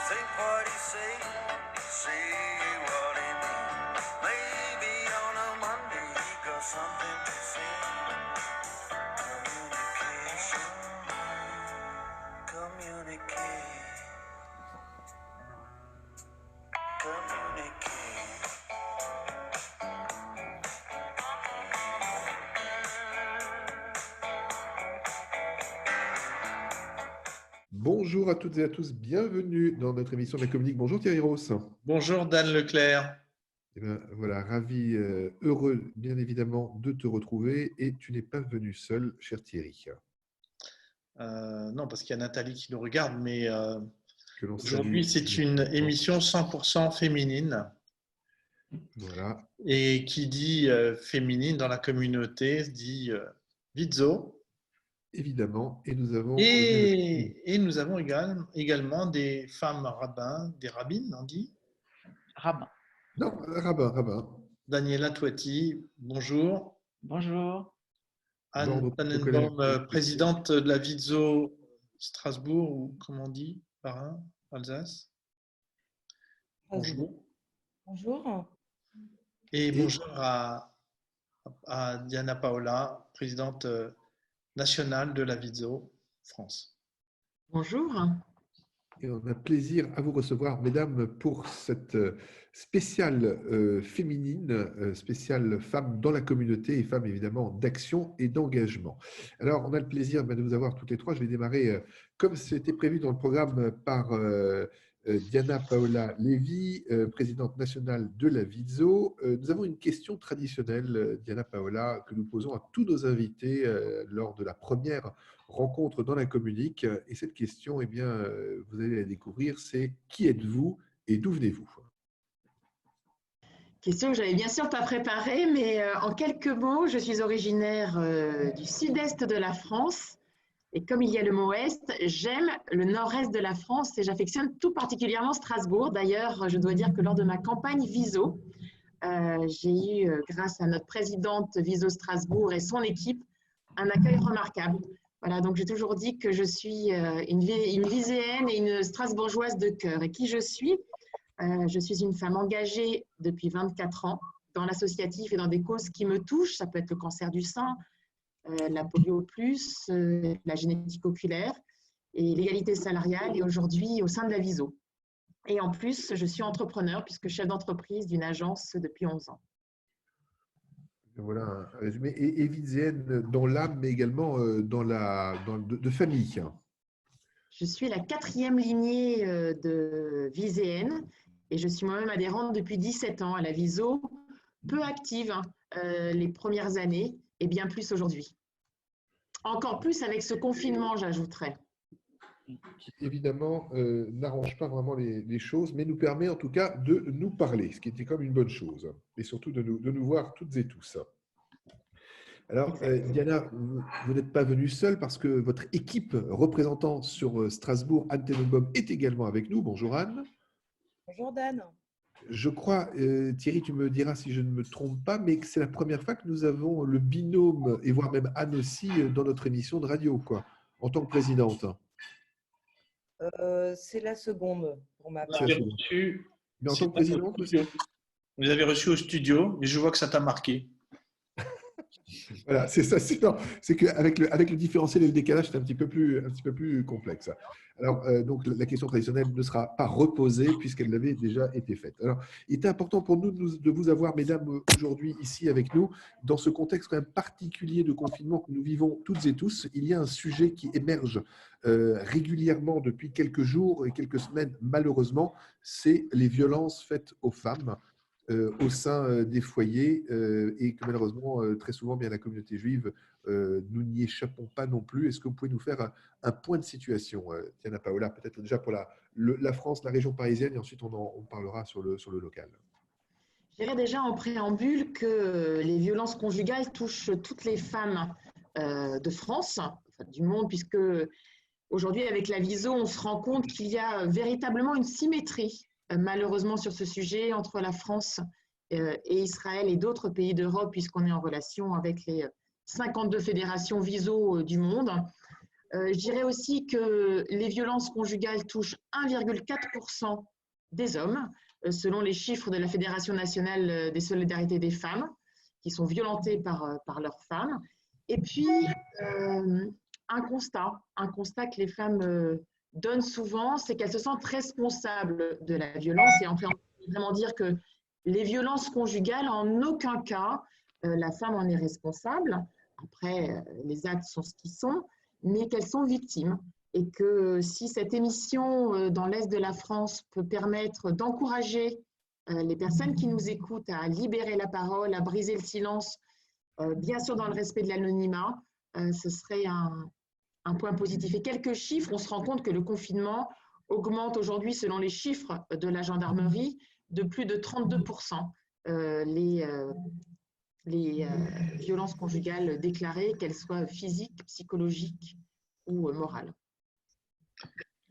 Say party, say what he means. Maybe on a Monday he got something to say. Communication, communicate, communicate. Bonjour à toutes et à tous, bienvenue dans notre émission de la communique. Bonjour Thierry Ross. Bonjour Dan Leclerc. Eh bien, voilà, ravi, heureux bien évidemment de te retrouver et tu n'es pas venu seul, cher Thierry. Non, parce qu'il y a Nathalie qui nous regarde, mais Que l'on aujourd'hui salue. c'est une émission 100% féminine. Voilà. Et qui dit féminine dans la communauté dit Vizzo. Évidemment, et nous avons… Et nous avons également des femmes rabbins, des rabbines, on dit Rabbin. Non, rabbin. Daniela Toiti, bonjour. Bonjour. Anne Tannenbaum, présidente de la Vizzo Strasbourg, ou comment on dit, Bas-Rhin, Alsace. Bonjour. Bonjour. Et bonjour à Diana Paola, présidente nationale de la Vizzo France. Bonjour. Et on a plaisir à vous recevoir, mesdames, pour cette spéciale féminine, spéciale femme dans la communauté et femme évidemment d'action et d'engagement. Alors, on a le plaisir de vous avoir toutes les trois. Je vais démarrer comme c'était prévu dans le programme par Diana Paola Lévy, présidente nationale de la Vizzo. Nous avons une question traditionnelle, Diana Paola, que nous posons à tous nos invités lors de la première rencontre dans la communique. Et cette question, eh bien, vous allez la découvrir, c'est qui êtes-vous et d'où venez-vous? Question que j'avais bien sûr pas préparée, mais en quelques mots, je suis originaire du sud-est de la France. Et comme il y a le mot Est, j'aime le nord-est de la France et j'affectionne tout particulièrement Strasbourg. D'ailleurs, je dois dire que lors de ma campagne Vizzo, j'ai eu, grâce à notre présidente Vizzo Strasbourg et son équipe, un accueil remarquable. Voilà, donc j'ai toujours dit que je suis une Vizéenne et une Strasbourgeoise de cœur. Et qui je suis une femme engagée depuis 24 ans dans l'associatif et dans des causes qui me touchent. Ça peut être le cancer du sein, la polio plus, la génétique oculaire et l'égalité salariale, et aujourd'hui au sein de la Vizzo. Et en plus, je suis entrepreneur puisque chef d'entreprise d'une agence depuis 11 ans. Voilà un résumé. Et vizéenne dans l'âme, mais également de famille. Je suis la 4e lignée de Vizéenne et je suis moi-même adhérente depuis 17 ans à la Vizzo, peu active les premières années et bien plus aujourd'hui. Encore plus avec ce confinement, j'ajouterais. Qui évidemment n'arrange pas vraiment les choses, mais nous permet en tout cas de nous parler, ce qui était comme une bonne chose, et surtout de nous voir toutes et tous. Alors, Diana, vous n'êtes pas venue seule parce que votre équipe représentant sur Strasbourg, Anne Tannenbaum, est également avec nous. Bonjour Anne. Bonjour Dan. Je crois, Thierry, tu me diras si je ne me trompe pas, mais que c'est la première fois que nous avons le binôme, et voire même Anne aussi, dans notre émission de radio, quoi, en tant que présidente. C'est la seconde pour ma part. Mais en tant que présidente aussi. Vous avez reçu au studio, et je vois que ça t'a marqué. Voilà, c'est ça. C'est qu'avec le différentiel et le décalage, c'est un petit peu plus complexe. Alors, donc, la question traditionnelle ne sera pas reposée puisqu'elle avait déjà été faite. Alors, il était important pour nous de vous avoir, mesdames, aujourd'hui ici avec nous, dans ce contexte quand même particulier de confinement que nous vivons toutes et tous. Il y a un sujet qui émerge régulièrement depuis quelques jours et quelques semaines, malheureusement, c'est les violences faites aux femmes au sein des foyers et que malheureusement, très souvent, bien, la communauté juive, nous n'y échappons pas non plus. Est-ce que vous pouvez nous faire un point de situation, Diana Paola, peut-être déjà pour la France, la région parisienne, et ensuite on parlera sur le local. Je dirais déjà en préambule que les violences conjugales touchent toutes les femmes de France, enfin, du monde, puisque aujourd'hui, avec la Vizzo, on se rend compte qu'il y a véritablement une symétrie malheureusement sur ce sujet entre la France et Israël et d'autres pays d'Europe, puisqu'on est en relation avec les 52 fédérations Vizzo du monde. Je dirais aussi que les violences conjugales touchent 1,4% des hommes, selon les chiffres de la Fédération nationale des solidarités des femmes, qui sont violentées par leurs femmes. Et puis, un constat que les femmes donnent souvent, c'est qu'elles se sentent responsables de la violence. Et on peut vraiment dire que les violences conjugales, en aucun cas, la femme en est responsable. Après, les actes sont ce qu'ils sont, mais qu'elles sont victimes. Et que si cette émission dans l'Est de la France peut permettre d'encourager les personnes qui nous écoutent à libérer la parole, à briser le silence, bien sûr dans le respect de l'anonymat, ce serait un point positif. Et quelques chiffres, on se rend compte que le confinement augmente aujourd'hui, selon les chiffres de la gendarmerie, de plus de 32% les violences conjugales déclarées, qu'elles soient physiques, psychologiques ou morales.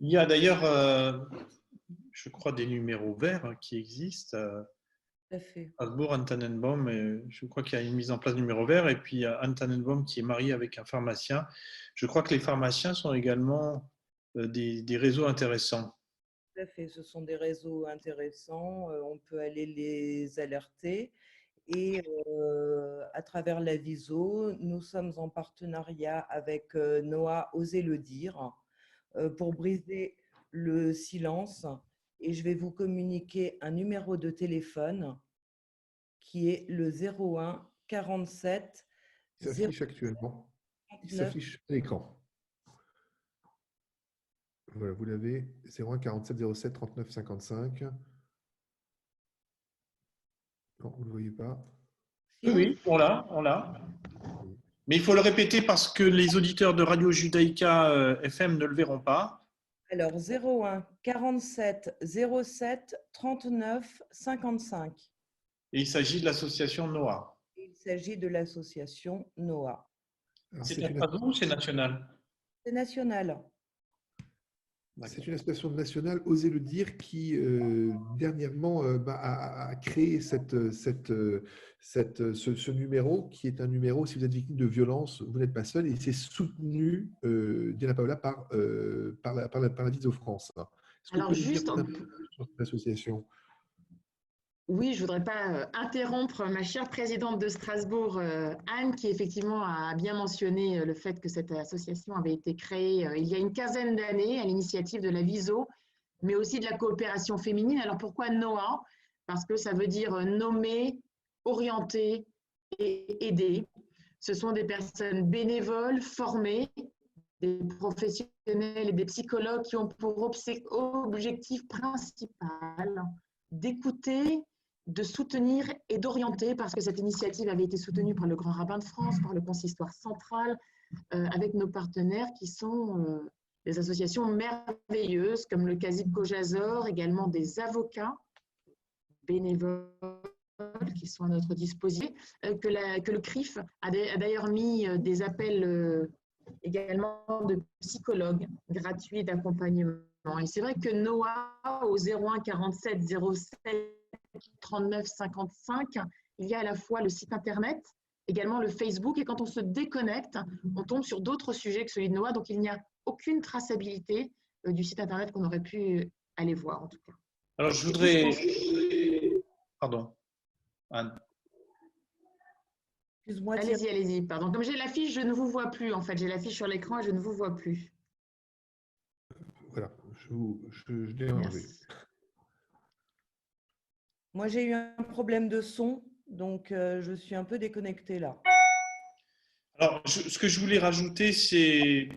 Il y a d'ailleurs, je crois, des numéros verts qui existent. Strasbourg, Anne Tannenbaum, je crois qu'il y a une mise en place de numéro vert. Et puis Anne Tannenbaum qui est mariée avec un pharmacien. Je crois que les pharmaciens sont également des réseaux intéressants. Tout à fait, ce sont des réseaux intéressants. On peut aller les alerter. Et à travers la VISO, nous sommes en partenariat avec Noah Osez le dire pour briser le silence. Et je vais vous communiquer un numéro de téléphone qui est le 01 47 Il s'affiche actuellement. Il s'affiche à l'écran. Voilà, vous l'avez. 01 47 07 39 55. Non, vous ne le voyez pas. Oui, on l'a. Mais il faut le répéter parce que les auditeurs de Radio Judaïka FM ne le verront pas. Alors, 01 47 07 39 55. Et il s'agit de l'association Noah. Il s'agit de l'association Noah. C'est à Strasbourg ou c'est national? C'est national. C'est une association nationale, Osez le dire, qui dernièrement a créé ce numéro, qui est un numéro, si vous êtes victime de violence, vous n'êtes pas seul, et c'est soutenu, Diana Paola, par la VISO France. Alors, juste sur cette association? Oui, je ne voudrais pas interrompre ma chère présidente de Strasbourg, Anne, qui effectivement a bien mentionné le fait que cette association avait été créée il y a une quinzaine d'années à l'initiative de la VISO, mais aussi de la coopération féminine. Alors pourquoi Noah? Parce que ça veut dire nommer, orienter et aider. Ce sont des personnes bénévoles, formées, des professionnels et des psychologues qui ont pour objectif principal d'écouter, de soutenir et d'orienter, parce que cette initiative avait été soutenue par le Grand Rabbin de France, par le Consistoire central, avec nos partenaires qui sont des associations merveilleuses, comme le Kazib Kojazor, également des avocats bénévoles qui sont à notre disposition, que le CRIF a d'ailleurs mis des appels également de psychologues gratuits d'accompagnement. Et c'est vrai que Noah, au 01 47 07 39 55, il y a à la fois le site internet, également le Facebook, et quand on se déconnecte, on tombe sur d'autres sujets que celui de Noah, donc il n'y a aucune traçabilité du site internet qu'on aurait pu aller voir en tout cas. Alors je voudrais… Pardon, Anne. Allez-y, pardon. Comme j'ai l'affiche, je ne vous vois plus en fait. J'ai l'affiche sur l'écran et je ne vous vois plus. Voilà, je l'ai enlevé. Moi, j'ai eu un problème de son, donc je suis un peu déconnectée là. Alors, ce que je voulais rajouter, c'est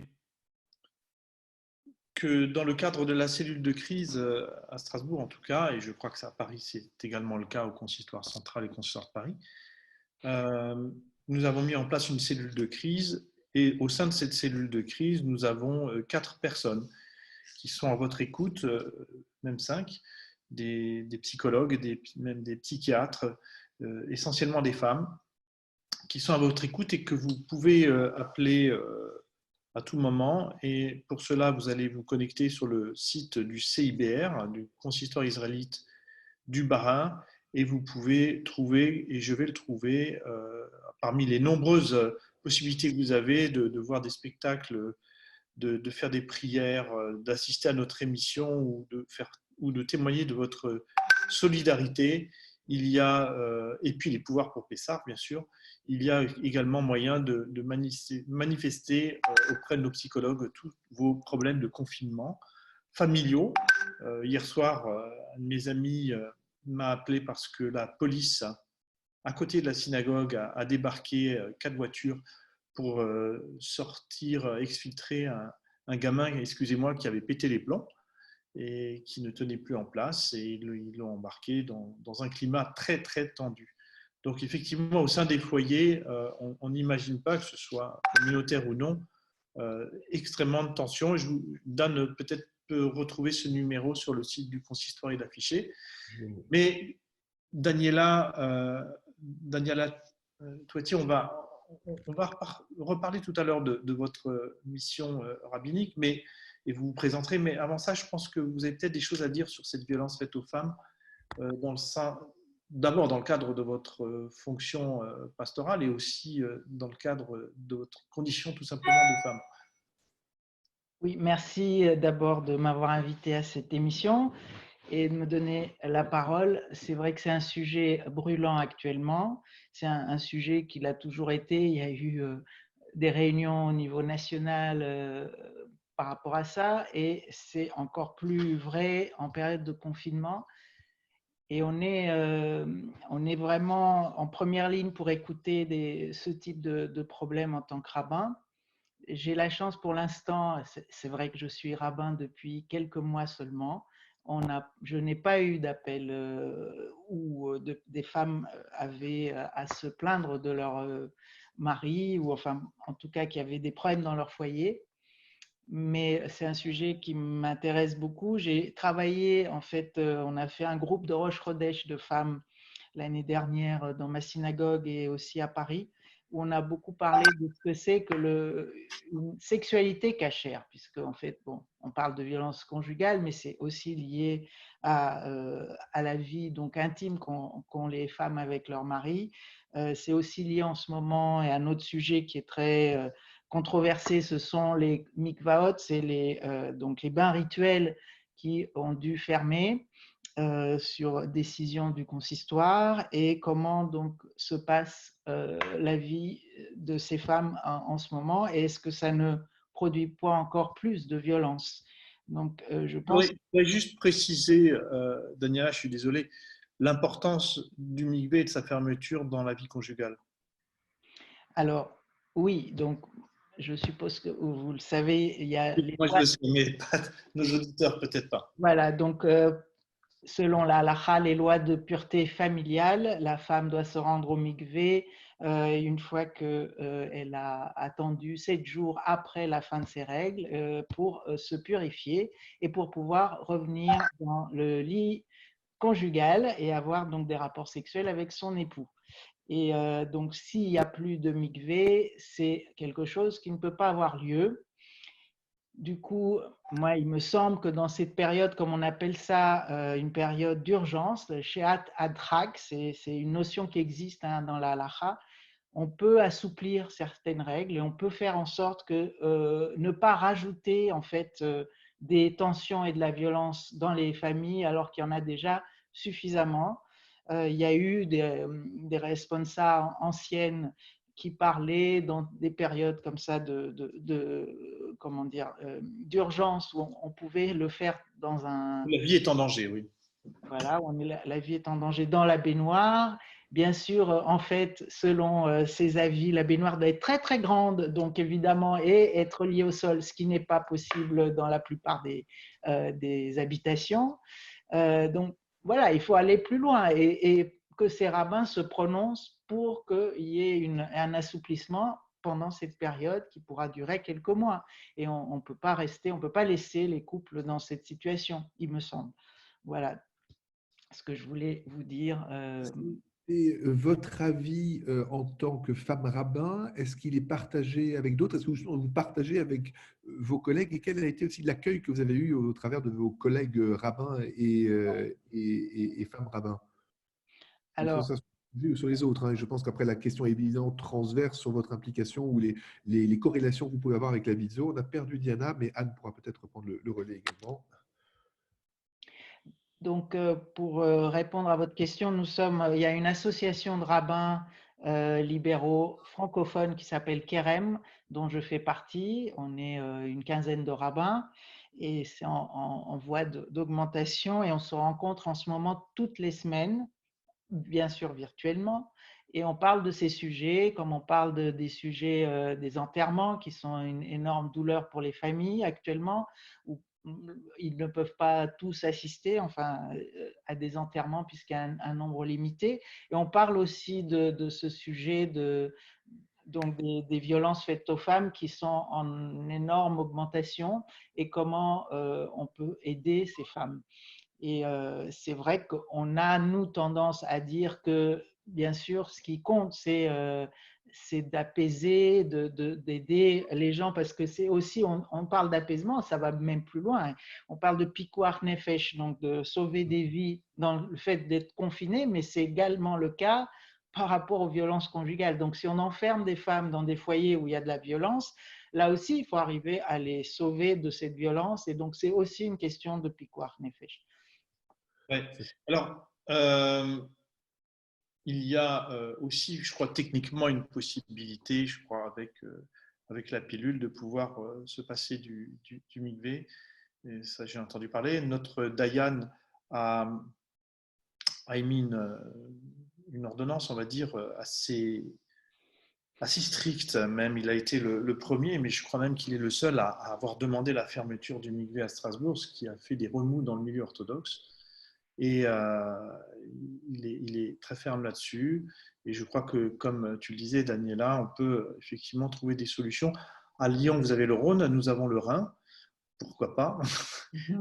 que dans le cadre de la cellule de crise à Strasbourg, en tout cas, et je crois que ça à Paris, c'est également le cas au Consistoire central et Consistoire de Paris, nous avons mis en place une cellule de crise, et au sein de cette cellule de crise, nous avons 4 personnes qui sont à votre écoute, même 5, des psychologues, même des psychiatres, essentiellement des femmes, qui sont à votre écoute et que vous pouvez appeler à tout moment. Et pour cela, vous allez vous connecter sur le site du CIBR, du Consistoire israélite du Bas-Rhin, et vous pouvez trouver, et je vais le trouver, parmi les nombreuses possibilités que vous avez de voir des spectacles de faire des prières, d'assister à notre émission ou de témoigner de votre solidarité. Il y a, et puis les pouvoirs pour Pessard, bien sûr, il y a également moyen de manifester auprès de nos psychologues tous vos problèmes de confinement familiaux. Hier soir, un de mes amis m'a appelé parce que la police, à côté de la synagogue, a débarqué 4 voitures pour sortir, exfiltrer un gamin, excusez-moi, qui avait pété les plombs et qui ne tenait plus en place. Et ils l'ont embarqué dans un climat très, très tendu. Donc, effectivement, au sein des foyers, on n'imagine pas que ce soit communautaire ou non, extrêmement de tension. Je vous donne peut-être retrouver ce numéro sur le site du consistoire, il est affiché. Mais Daniela Toiti, on va reparler tout à l'heure de votre mission rabbinique, et vous vous présenterez. Mais avant ça, je pense que vous avez peut-être des choses à dire sur cette violence faite aux femmes, d'abord dans le cadre de votre fonction pastorale et aussi dans le cadre de votre condition tout simplement de femme. Oui, merci d'abord de m'avoir invité à cette émission et de me donner la parole. C'est vrai que c'est un sujet brûlant actuellement. C'est un sujet qui l'a toujours été. Il y a eu des réunions au niveau national par rapport à ça, et c'est encore plus vrai en période de confinement. Et on est vraiment en première ligne pour écouter ce type de problème en tant que rabbin. J'ai la chance pour l'instant, c'est vrai que je suis rabbin depuis quelques mois seulement. Je n'ai pas eu d'appel où des femmes avaient à se plaindre de leur mari, ou enfin, en tout cas, qui avaient des problèmes dans leur foyer. Mais c'est un sujet qui m'intéresse beaucoup. J'ai travaillé, en fait, on a fait un groupe de Rosh Chodesh de femmes l'année dernière dans ma synagogue et aussi à Paris, où on a beaucoup parlé de ce que c'est que une sexualité cachère, puisque en fait, bon, on parle de violence conjugale, mais c'est aussi lié à la vie donc intime qu'ont les femmes avec leur mari. C'est aussi lié en ce moment, et un autre sujet qui est très controversé, ce sont les mikvaot, c'est donc les bains rituels qui ont dû fermer sur décision du consistoire, et comment donc se passe la vie de ces femmes en ce moment, et est-ce que ça ne produit pas encore plus de violence? Donc, je pense... Je voudrais juste préciser, Daniela, je suis désolé, l'importance du mikvé et de sa fermeture dans la vie conjugale. Alors, oui, donc je suppose que vous le savez, il y a... Moi, je le sais, mais nos auditeurs, peut-être pas. Voilà, donc selon la halakha, les lois de pureté familiale, la femme doit se rendre au mikvé une fois qu'elle a attendu 7 jours après la fin de ses règles pour se purifier et pour pouvoir revenir dans le lit conjugal et avoir donc des rapports sexuels avec son époux. Et donc, s'il n'y a plus de mikvé, c'est quelque chose qui ne peut pas avoir lieu. Du coup, moi, il me semble que dans cette période, comme on appelle ça, une période d'urgence, le she'at adrak, c'est une notion qui existe dans la halacha, on peut assouplir certaines règles et on peut faire en sorte que ne pas rajouter en fait des tensions et de la violence dans les familles alors qu'il y en a déjà suffisamment. Il y a eu des responsables anciennes qui parlaient dans des périodes comme ça comment dire, d'urgence où on pouvait le faire dans un... La vie est en danger, oui. Voilà, la vie est en danger dans la baignoire. Bien sûr, en fait, selon ces avis, la baignoire doit être très, très grande, donc évidemment, et être liée au sol, ce qui n'est pas possible dans la plupart des habitations. Donc, voilà, il faut aller plus loin et que ces rabbins se prononcent pour qu'il y ait un assouplissement pendant cette période qui pourra durer quelques mois. Et on ne peut pas rester, on ne peut pas laisser les couples dans cette situation, il me semble. Voilà ce que je voulais vous dire. Et votre avis en tant que femme rabbin, est-ce qu'il est partagé avec d'autres? Est-ce que vous partagez avec vos collègues? Et quel a été aussi l'accueil que vous avez eu au travers de vos collègues rabbins et femmes rabbins? Alors, ou sur les autres, hein. Je pense qu'après, la question est évidemment transverse sur votre implication ou les corrélations que vous pouvez avoir avec la Vitzo. On a perdu Diana, mais Anne pourra peut-être reprendre le relais également. Donc, pour répondre à votre question, il y a une association de rabbins libéraux francophones qui s'appelle Kerem, dont je fais partie. On est une quinzaine de rabbins et c'est en voie d'augmentation et on se rencontre en ce moment toutes les semaines, bien sûr virtuellement, et on parle de ces sujets, comme on parle des sujets des enterrements qui sont une énorme douleur pour les familles actuellement, où ils ne peuvent pas tous assister à des enterrements puisqu'il y a un nombre limité. Et on parle aussi de ce sujet donc des violences faites aux femmes qui sont en énorme augmentation et comment on peut aider ces femmes. Et c'est vrai qu'on a, nous, tendance à dire que, bien sûr, ce qui compte, c'est d'apaiser, d'aider les gens, parce que c'est aussi, on parle d'apaisement, ça va même plus loin. On parle de pikuach nefesh, donc de sauver des vies dans le fait d'être confiné, mais c'est également le cas par rapport aux violences conjugales. Donc, si on enferme des femmes dans des foyers où il y a de la violence, là aussi, il faut arriver à les sauver de cette violence. Et donc, c'est aussi une question de pikuach nefesh. Ouais. Alors, il y a aussi, je crois, techniquement une possibilité, je crois, avec la pilule, de pouvoir se passer du mikvé. Et ça, j'ai entendu parler. Notre Dayan a émis une ordonnance, on va dire, assez stricte même. Il a été le premier, mais je crois même qu'il est le seul à avoir demandé la fermeture du mikvé à Strasbourg, ce qui a fait des remous dans le milieu orthodoxe. Et il est très ferme là-dessus. Et je crois que, comme tu le disais, Daniela, on peut effectivement trouver des solutions. À Lyon, vous avez le Rhône, nous avons le Rhin. Pourquoi pas?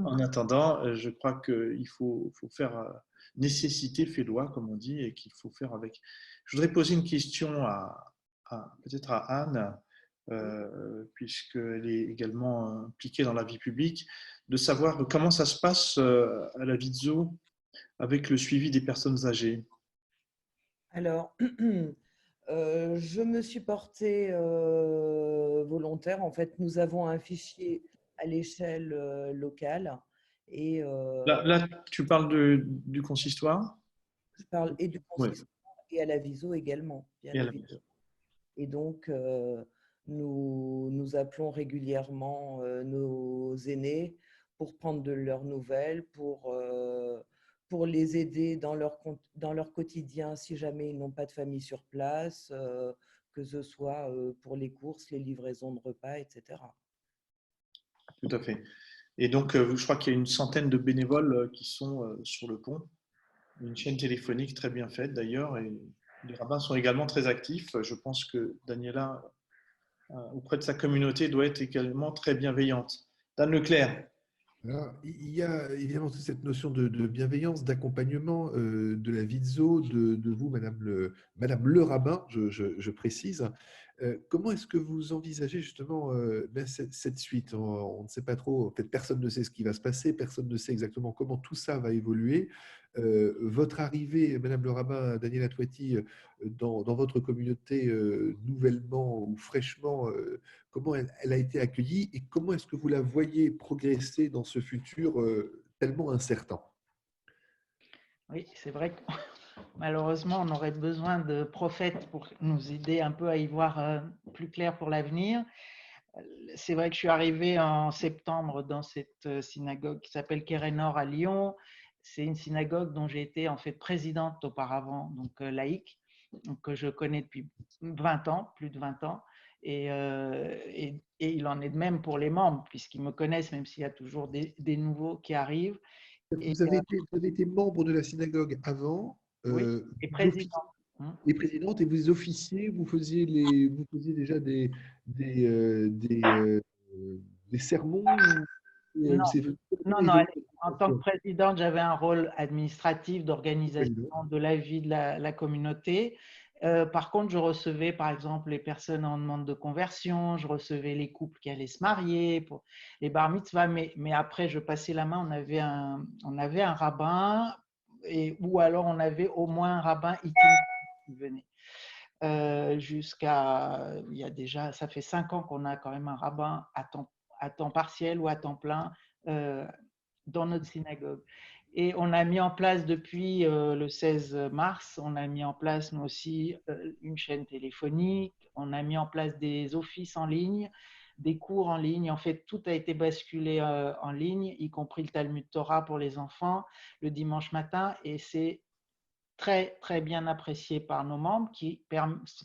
En attendant, je crois qu'il faut faire nécessité fait loi, comme on dit, et qu'il faut faire avec. Je voudrais poser une question peut-être à Anne, puisqu'elle est également impliquée dans la vie publique, de savoir comment ça se passe à la Vitzo avec le suivi des personnes âgées. Alors, je me suis portée volontaire. En fait, nous avons un fichier à l'échelle locale. Et Là, tu parles du consistoire? je parle et du Oui. consistoire et à la Viso également, bien Et à la évidemment. Et donc, nous appelons régulièrement nos aînés pour prendre de leurs nouvelles, pour les aider dans leur quotidien si jamais ils n'ont pas de famille sur place, que ce soit pour les courses, les livraisons de repas, etc. Tout à fait. Et donc, je crois qu'il y a une centaine de bénévoles qui sont sur le pont. Une chaîne téléphonique très bien faite d'ailleurs. Et les rabbins sont également très actifs. Je pense que Daniela, auprès de sa communauté, doit être également très bienveillante. Dan Leclerc. Alors, il y a évidemment toute cette notion de bienveillance, d'accompagnement de la Vitzo, de vous, Madame le rabbin, je précise. Comment est-ce que vous envisagez justement cette suite? On ne sait pas trop, en fait, personne ne sait ce qui va se passer, personne ne sait exactement comment tout ça va évoluer. Votre arrivée, Madame le rabbin, Daniela Touati, dans votre communauté nouvellement ou fraîchement, comment elle a été accueillie et comment est-ce que vous la voyez progresser dans ce futur tellement incertain? Oui, c'est vrai que malheureusement, on aurait besoin de prophètes pour nous aider un peu à y voir plus clair pour l'avenir. C'est vrai que je suis arrivée en septembre dans cette synagogue qui s'appelle Kérénor à Lyon. C'est une synagogue dont j'ai été en fait présidente auparavant, donc laïque, que je connais depuis 20 ans, plus de 20 ans. Et il en est de même pour les membres, puisqu'ils me connaissent, même s'il y a toujours des nouveaux qui arrivent. Vous avez été membre de la synagogue avant, Oui, et président. et présidente, et vous officiez, vous faisiez déjà des sermons Non, non, évoluait en tant que présidente, j'avais un rôle administratif d'organisation président. de la vie de la communauté. Par contre, je recevais, par exemple, les personnes en demande de conversion, je recevais les couples qui allaient se marier, pour les bar mitzvahs, mais après, je passais la main, on avait un rabbin, ou alors on avait au moins un rabbin itinérant qui venaient. Il y a déjà, ça fait 5 ans qu'on a quand même un rabbin à temps partiel ou à temps plein dans notre synagogue. Et on a mis en place depuis le 16 mars, on a mis en place nous aussi une chaîne téléphonique, on a mis en place des offices en ligne, des cours en ligne. En fait, tout a été basculé en ligne, y compris le Talmud Torah pour les enfants le dimanche matin. Et c'est très, très bien apprécié par nos membres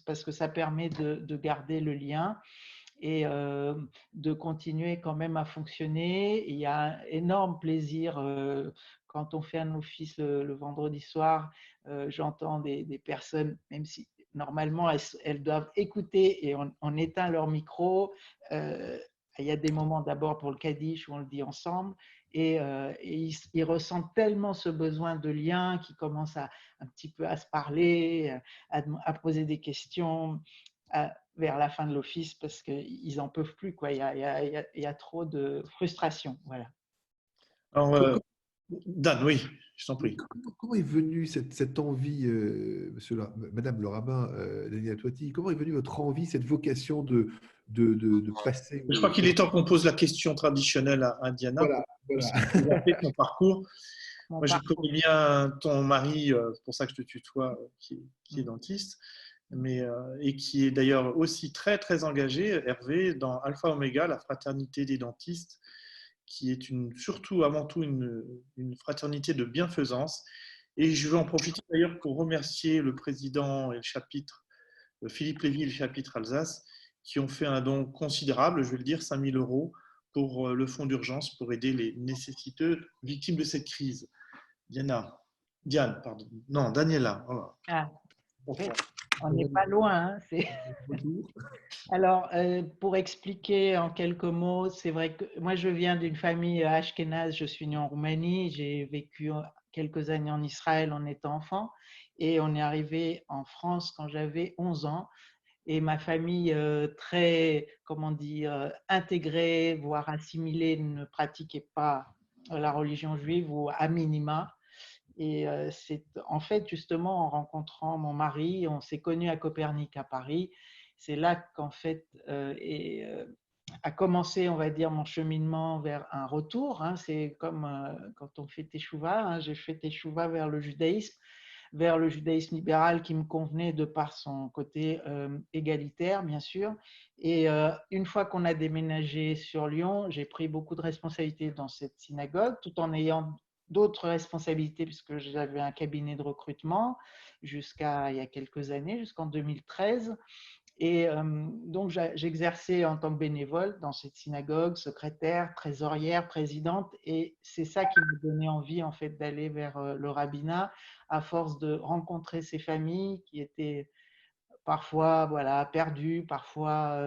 parce que ça permet de garder le lien et de continuer quand même à fonctionner. Il y a un énorme plaisir quand on fait un office le vendredi soir. J'entends des personnes, même si normalement elles doivent écouter et on éteint leur micro. Il y a des moments d'abord pour le Kaddish où on le dit ensemble et ils ressentent tellement ce besoin de lien qu'ils commencent un petit peu à se parler, à poser des questions. Vers la fin de l'office parce qu'ils n'en peuvent plus, quoi. Il y a trop de frustration. Voilà. Alors, Dan, oui, je t'en prie. Comment est venue cette envie, Madame le rabbin Daniel Toiti, comment est venue votre envie, cette vocation de passer Je crois qu'il est temps qu'on pose la question traditionnelle à Diana. Voilà. Pour rappeler ton parcours. Moi, je connais bien ton mari, c'est pour ça que je te tutoie, qui est dentiste, et qui est d'ailleurs aussi très, très engagé, Hervé, dans Alpha Omega, la fraternité des dentistes, qui est surtout, avant tout, une fraternité de bienfaisance. Et je veux en profiter d'ailleurs pour remercier le président et le chapitre, Philippe Lévy et le chapitre Alsace, qui ont fait un don considérable, je vais le dire, 5 000 € pour le fonds d'urgence pour aider les nécessiteux victimes de cette crise. Diane, pardon. Non, Daniela. Voilà. Ah, on n'est pas loin. Hein, Alors, pour expliquer en quelques mots, c'est vrai que moi, je viens d'une famille ashkénaze, je suis née en Roumanie, j'ai vécu quelques années en Israël en étant enfant, et on est arrivé en France quand j'avais 11 ans. Et ma famille, très, comment dire, intégrée, voire assimilée, ne pratiquait pas la religion juive ou à minima. Et c'est en fait justement en rencontrant mon mari, on s'est connus à Copernic à Paris. C'est là qu'en fait a commencé, on va dire, mon cheminement vers un retour. Hein. C'est comme quand on fait Teshuvah. Hein. J'ai fait Teshuvah vers le judaïsme libéral qui me convenait de par son côté égalitaire, bien sûr. Et une fois qu'on a déménagé sur Lyon, j'ai pris beaucoup de responsabilités dans cette synagogue, tout en ayant d'autres responsabilités, puisque j'avais un cabinet de recrutement jusqu'à il y a quelques années, jusqu'en 2013. Et donc, j'exerçais en tant que bénévole dans cette synagogue, secrétaire, trésorière, présidente. Et c'est ça qui m'a donné envie, en fait, d'aller vers le rabbinat, à force de rencontrer ces familles qui étaient parfois perdues, parfois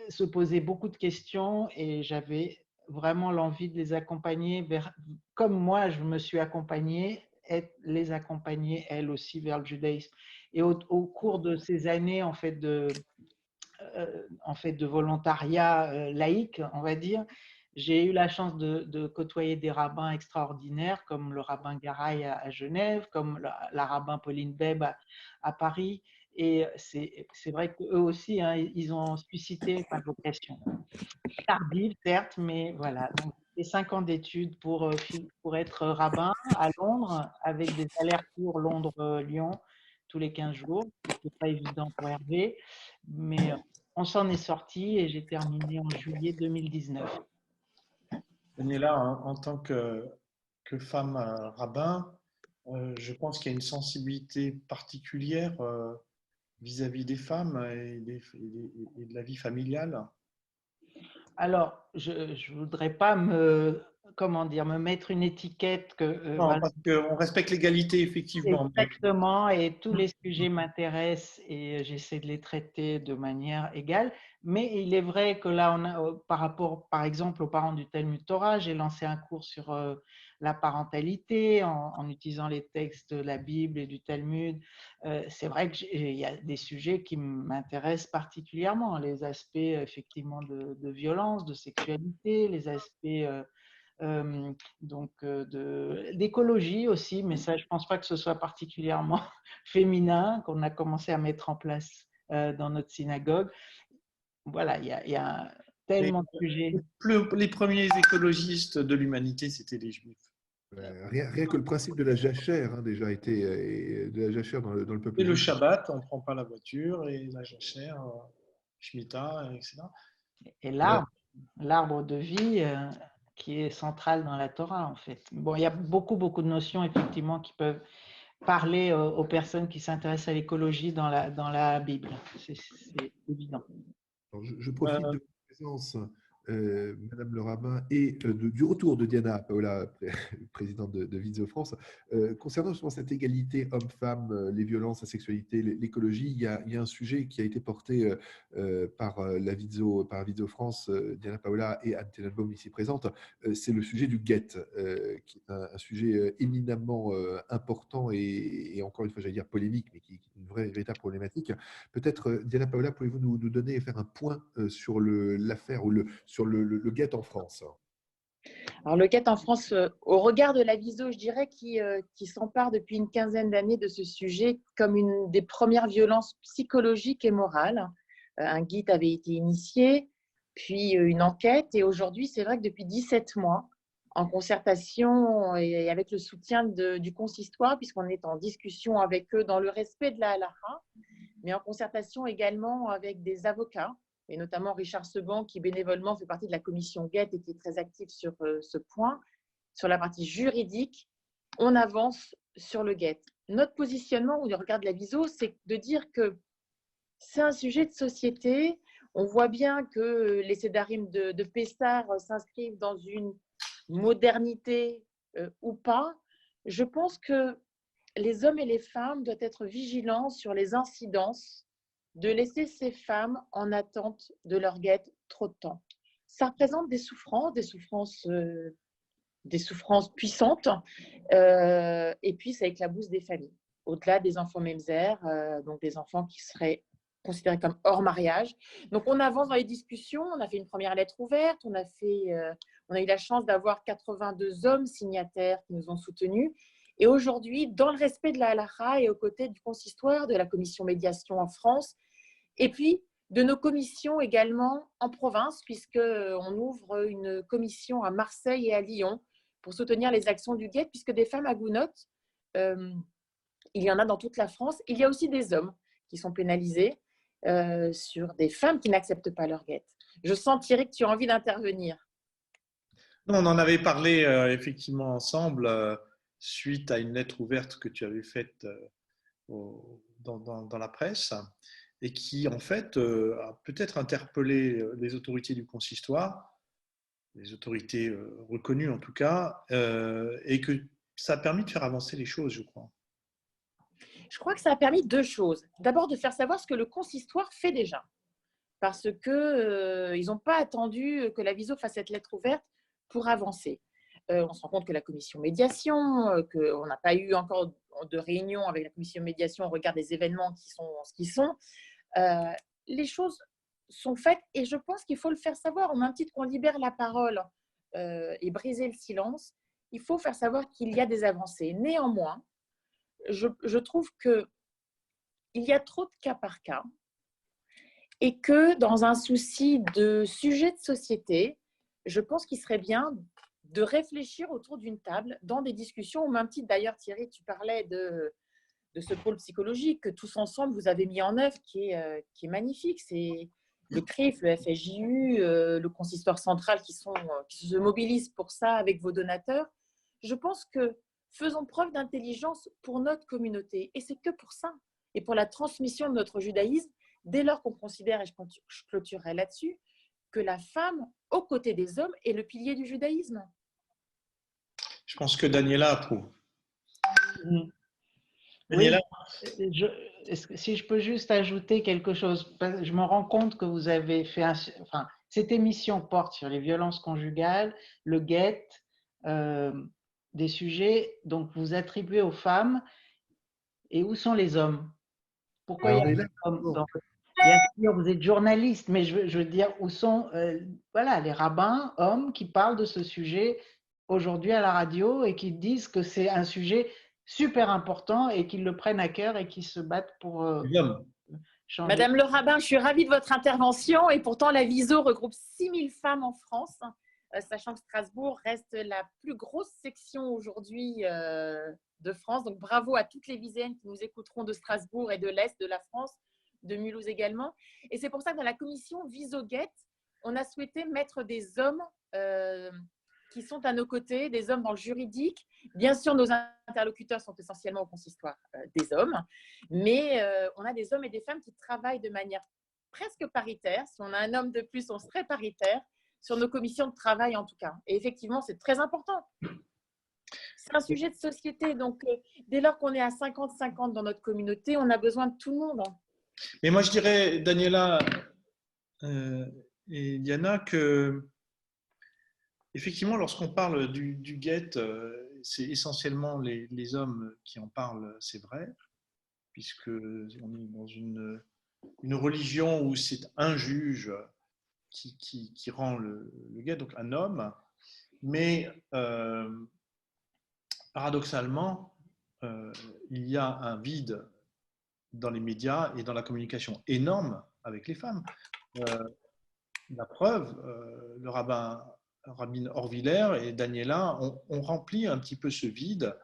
se posaient beaucoup de questions. Et j'avais vraiment l'envie de les accompagner comme moi, je me suis accompagnée, les accompagner, elles aussi, vers le judaïsme. Et au cours de ces années, en fait, de volontariat laïque, on va dire, j'ai eu la chance de côtoyer des rabbins extraordinaires, comme le rabbin Garay à Genève, comme la rabbin Pauline Beb à Paris. Et c'est vrai qu'eux aussi, hein, ils ont suscité ma vocation. Tardive, certes, mais voilà. Donc, j'ai 5 ans d'études pour être rabbin à Londres, avec des allers-retours Londres-Lyon tous les 15 jours. Ce n'était pas évident pour Hervé, mais on s'en est sorti et j'ai terminé en juillet 2019. Daniela, en tant que femme rabbin, je pense qu'il y a une sensibilité particulière vis-à-vis des femmes et de la vie familiale. Alors, je ne voudrais pas me mettre une étiquette que… Non, parce qu'on respecte l'égalité, effectivement. Exactement, et tous les sujets m'intéressent et j'essaie de les traiter de manière égale. Mais il est vrai que là, par rapport, par exemple, aux parents du Talmud Torah, j'ai lancé un cours sur la parentalité en utilisant les textes de la Bible et du Talmud. C'est vrai qu'il y a des sujets qui m'intéressent particulièrement, les aspects effectivement de violence, de sexualité, les aspects d'écologie aussi, mais ça, je ne pense pas que ce soit particulièrement féminin, qu'on a commencé à mettre en place dans notre synagogue. Voilà, il y a tellement de sujets. Les premiers écologistes de l'humanité, c'était les Juifs. Rien que le principe de la jachère déjà été de la jachère dans le peuple Et le juif. Shabbat, on ne prend pas la voiture, et la jachère, Shemitah, etc. Et l'arbre de vie qui est central dans la Torah, en fait. Bon, il y a beaucoup de notions, effectivement, qui peuvent parler aux personnes qui s'intéressent à l'écologie dans la Bible. C'est évident. Alors, je profite de votre présence, Madame le rabbin, et du retour de Diana Paola, présidente de Vidzo France. Concernant justement cette égalité homme-femme, les violences, la sexualité, l'écologie, il y a un sujet qui a été porté par Vidzo France, Diana Paola et Anne Tenenbaum ici présente. C'est le sujet du guet, qui est un sujet éminemment important et encore une fois, j'allais dire polémique, mais qui est une véritable problématique. Peut-être, Diana Paola, pouvez-vous nous donner et faire un point sur l'affaire ou sur le guet en France? Alors, le guet en France, au regard de la Viso, je dirais, qui s'empare depuis une quinzaine d'années de ce sujet comme une des premières violences psychologiques et morales. Un guide avait été initié, puis une enquête, et aujourd'hui, c'est vrai que depuis 17 mois, en concertation et avec le soutien du consistoire, puisqu'on est en discussion avec eux dans le respect de la halakha, mais en concertation également avec des avocats, et notamment Richard Seban, qui bénévolement fait partie de la commission GET et qui est très actif sur ce point, sur la partie juridique, on avance sur le GET. Notre positionnement, au regard de la Viso, c'est de dire que c'est un sujet de société. On voit bien que les sédarim de Pessar s'inscrivent dans une modernité ou pas. Je pense que les hommes et les femmes doivent être vigilants sur les incidences de laisser ces femmes en attente de leur guet trop de temps. Ça représente des souffrances puissantes, et puis ça éclabousse des familles. Au-delà des enfants Memzer, donc des enfants qui seraient considérés comme hors mariage. Donc on avance dans les discussions, on a fait une première lettre ouverte, on a eu la chance d'avoir 82 hommes signataires qui nous ont soutenus. Et aujourd'hui, dans le respect de la halakha et aux côtés du consistoire, de la commission médiation en France, et puis de nos commissions également en province, puisqu'on ouvre une commission à Marseille et à Lyon pour soutenir les actions du guet, puisque des femmes à Gounod, il y en a dans toute la France. Il y a aussi des hommes qui sont pénalisés sur des femmes qui n'acceptent pas leur guet. Je sens, Thierry, que tu as envie d'intervenir. On en avait parlé effectivement ensemble suite à une lettre ouverte que tu avais faite dans la presse et qui, en fait, a peut-être interpellé les autorités du consistoire, les autorités reconnues en tout cas, et que ça a permis de faire avancer les choses, je crois. Je crois que ça a permis deux choses. D'abord, de faire savoir ce que le consistoire fait déjà, parce qu'ils n'ont pas attendu que la Viso fasse cette lettre ouverte pour avancer. On se rend compte que la commission médiation, qu'on n'a pas eu encore de réunion avec la commission médiation au regard des événements qui sont ce qu'ils sont. Les choses sont faites et je pense qu'il faut le faire savoir. Au même titre qu'on libère la parole et briser le silence, il faut faire savoir qu'il y a des avancées. Néanmoins, je trouve qu'il y a trop de cas par cas et que dans un souci de sujet de société, je pense qu'il serait bien de réfléchir autour d'une table dans des discussions, au même titre d'ailleurs, Thierry, tu parlais de ce pôle psychologique que tous ensemble vous avez mis en œuvre, qui est magnifique. C'est le CRIF, le FSJU, le consistoire central qui se mobilisent pour ça avec vos donateurs. Je pense que faisons preuve d'intelligence pour notre communauté. Et c'est que pour ça, et pour la transmission de notre judaïsme, dès lors qu'on considère, et je clôturerai là-dessus, que la femme, aux côtés des hommes, est le pilier du judaïsme. Je pense que Daniela approuve. Daniela. Oui, si je peux juste ajouter quelque chose, je me rends compte que vous avez fait cette émission porte sur les violences conjugales, le guet, des sujets, donc vous attribuez aux femmes. Et où sont les hommes? Pourquoi il y a des hommes Bien sûr, vous êtes journaliste, mais je veux dire, où sont les rabbins, hommes, qui parlent de ce sujet aujourd'hui à la radio et qui disent que c'est un sujet super important et qu'ils le prennent à cœur et qu'ils se battent pour Guillaume. changer. Madame Le Rabbin, je suis ravie de votre intervention et pourtant la VISO regroupe 6000 femmes en France, sachant que Strasbourg reste la plus grosse section aujourd'hui de France. Donc bravo à toutes les Viséennes qui nous écouteront de Strasbourg et de l'Est de la France, de Mulhouse également. Et c'est pour ça que dans la commission VISO-GET, on a souhaité mettre des hommes qui sont à nos côtés, des hommes dans le juridique. Bien sûr, nos interlocuteurs sont essentiellement au consistoire des hommes, mais on a des hommes et des femmes qui travaillent de manière presque paritaire. Si on a un homme de plus, on serait paritaire sur nos commissions de travail en tout cas. Et effectivement, c'est très important. C'est un sujet de société. Donc, dès lors qu'on est à 50-50 dans notre communauté, on a besoin de tout le monde. Mais moi, je dirais, Daniela et Diana, que effectivement, lorsqu'on parle du GET, c'est essentiellement les hommes qui en parlent, c'est vrai, puisque on est dans une religion où c'est un juge qui rend le GET, donc un homme, mais paradoxalement, il y a un vide dans les médias et dans la communication énorme avec les femmes. La preuve, le rabbin Orviller et Daniela ont rempli un petit peu ce vide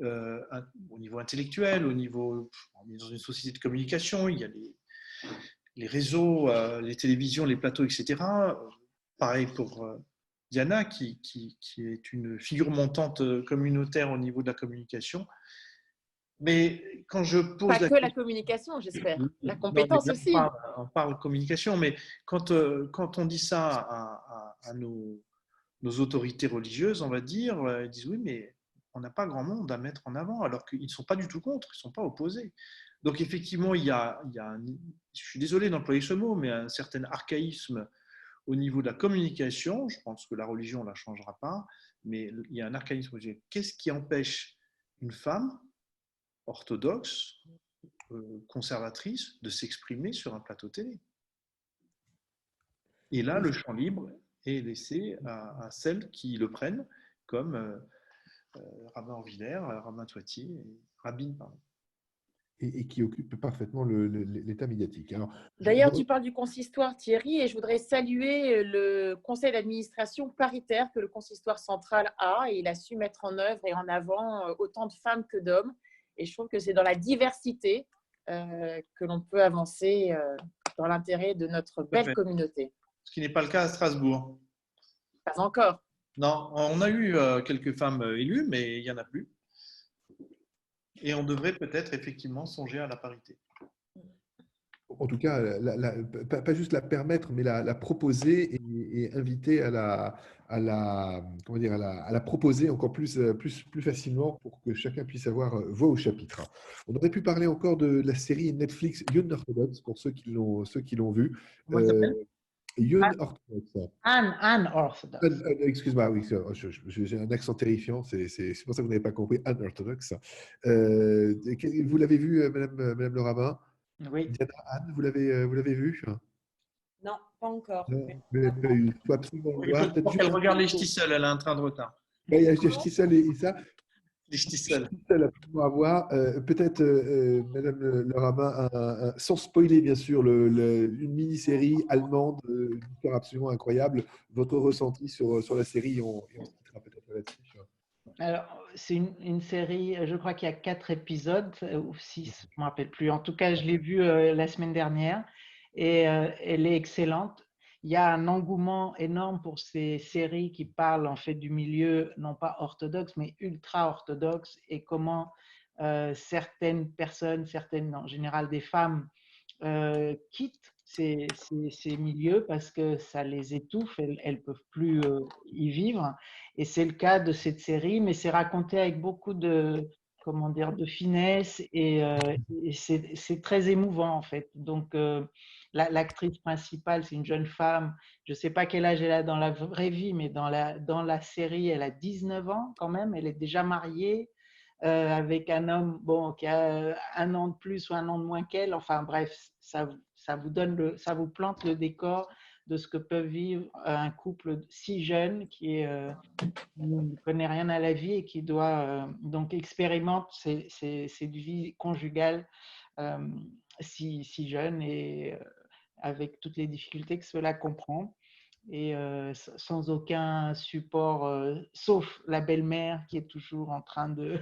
au niveau intellectuel, on est dans une société de communication, il y a les réseaux, les télévisions, les plateaux, etc. Pareil pour Diana, qui est une figure montante communautaire au niveau de la communication. Mais quand je pose Pas que la communication, j'espère. La compétence aussi. On parle communication, mais quand on dit ça à nos autorités religieuses, on va dire, ils disent oui, mais on n'a pas grand monde à mettre en avant, alors qu'ils ne sont pas du tout contre, ils ne sont pas opposés. Donc effectivement, il y a je suis désolé d'employer ce mot, mais un certain archaïsme au niveau de la communication. Je pense que la religion ne la changera pas, mais il y a un archaïsme. Qu'est-ce qui empêche une femme orthodoxe, conservatrice, de s'exprimer sur un plateau télé? Et là, le champ libre est laissé à celles qui le prennent, comme Rabbin Orviller, Rabbin Toitier, Rabbin, pardon. Et qui occupe parfaitement l'état médiatique. D'ailleurs, tu parles du consistoire, Thierry, et je voudrais saluer le conseil d'administration paritaire que le consistoire central a, et il a su mettre en œuvre et en avant autant de femmes que d'hommes. Et je trouve que c'est dans la diversité que l'on peut avancer dans l'intérêt de notre belle communauté. Ce qui n'est pas le cas à Strasbourg. Pas encore. Non, on a eu quelques femmes élues, mais il n'y en a plus. Et on devrait peut-être effectivement songer à la parité. En tout cas, pas juste la permettre, mais la proposer et inviter à la proposer encore plus facilement pour que chacun puisse avoir voix au chapitre. On aurait pu parler encore de la série Netflix Unorthodox pour ceux qui l'ont vu. Unorthodox. Unorthodox. Excuse-moi, oui, j'ai un accent terrifiant, c'est pour ça que vous n'avez pas compris. Unorthodox. Vous l'avez vu, Madame Le Rabbin? Oui. Diana, Anne, vous l'avez vu? Non, pas encore. Il faut absolument le voir. Elle regarde les Stisel, elle a un train de retard. Il y a Stisel et ça. Les Stisel. Absolument à voir. Peut-être, Madame Le Rabbin, sans spoiler bien sûr, une mini-série allemande, une histoire absolument incroyable. Votre ressenti sur la série, on se quittera peut-être là-dessus. Alors, c'est une série, je crois qu'il y a 4 épisodes, ou 6, je ne me rappelle plus. En tout cas, je l'ai vue la semaine dernière et elle est excellente. Il y a un engouement énorme pour ces séries qui parlent en fait du milieu, non pas orthodoxe, mais ultra-orthodoxe, et comment certaines personnes, en général des femmes, quittent ces milieux parce que ça les étouffe, elles ne peuvent plus y vivre. Et c'est le cas de cette série, mais c'est raconté avec beaucoup de finesse et c'est très émouvant en fait. Donc, l'actrice principale, c'est une jeune femme, je ne sais pas quel âge elle a dans la vraie vie, mais dans la série, elle a 19 ans quand même, elle est déjà mariée avec un homme qui a 1 an de plus ou 1 an de moins qu'elle. Enfin bref, ça vous plante le décor de ce que peut vivre un couple si jeune qui ne connaît rien à la vie et qui doit donc expérimente cette vie conjugale si jeune et avec toutes les difficultés que cela comprend. Et sans aucun support, sauf la belle-mère qui est toujours en train de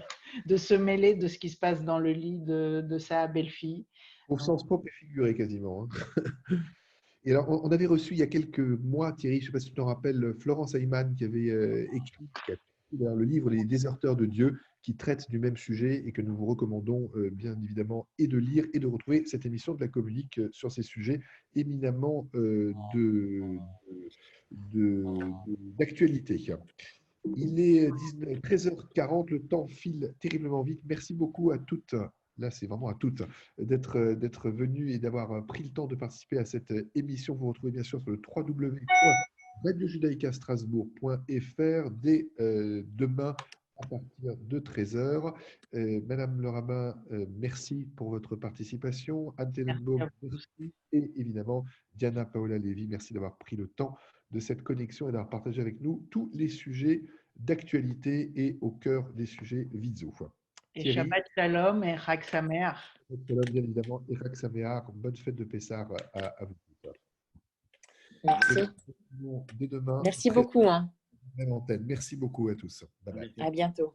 se mêler de ce qui se passe dans le lit de sa belle-fille. Au sens propre et figuré quasiment. Hein. Et alors, on avait reçu il y a quelques mois, Thierry, je ne sais pas si tu t'en rappelles, Florence Ayman qui avait écrit le livre Les Déserteurs de Dieu, qui traite du même sujet et que nous vous recommandons bien évidemment et de lire et de retrouver cette émission de la Communique sur ces sujets éminemment d'actualité. Il est 13h40, le temps file terriblement vite. Merci beaucoup à toutes, là c'est vraiment à toutes, d'être venues et d'avoir pris le temps de participer à cette émission. Vous retrouvez bien sûr sur le www.radiojudaïcastrasbourg.fr dès demain à partir de 13h. Madame Le Rabbin, merci pour votre participation. Anne Tenenbaum, merci. Et évidemment, Diana Paola Lévy, merci d'avoir pris le temps de cette connexion et d'avoir partagé avec nous tous les sujets d'actualité et au cœur des sujets Vizo. Et Thierry, Shabbat Shalom et Chag Sameach. Shabbat Shalom, bien évidemment, et Chag Sameach. Bonne fête de Pessah à vous tous. Merci. Dès demain. Merci beaucoup. Hein. Même antenne. Merci beaucoup à tous. Bye bye. À bientôt.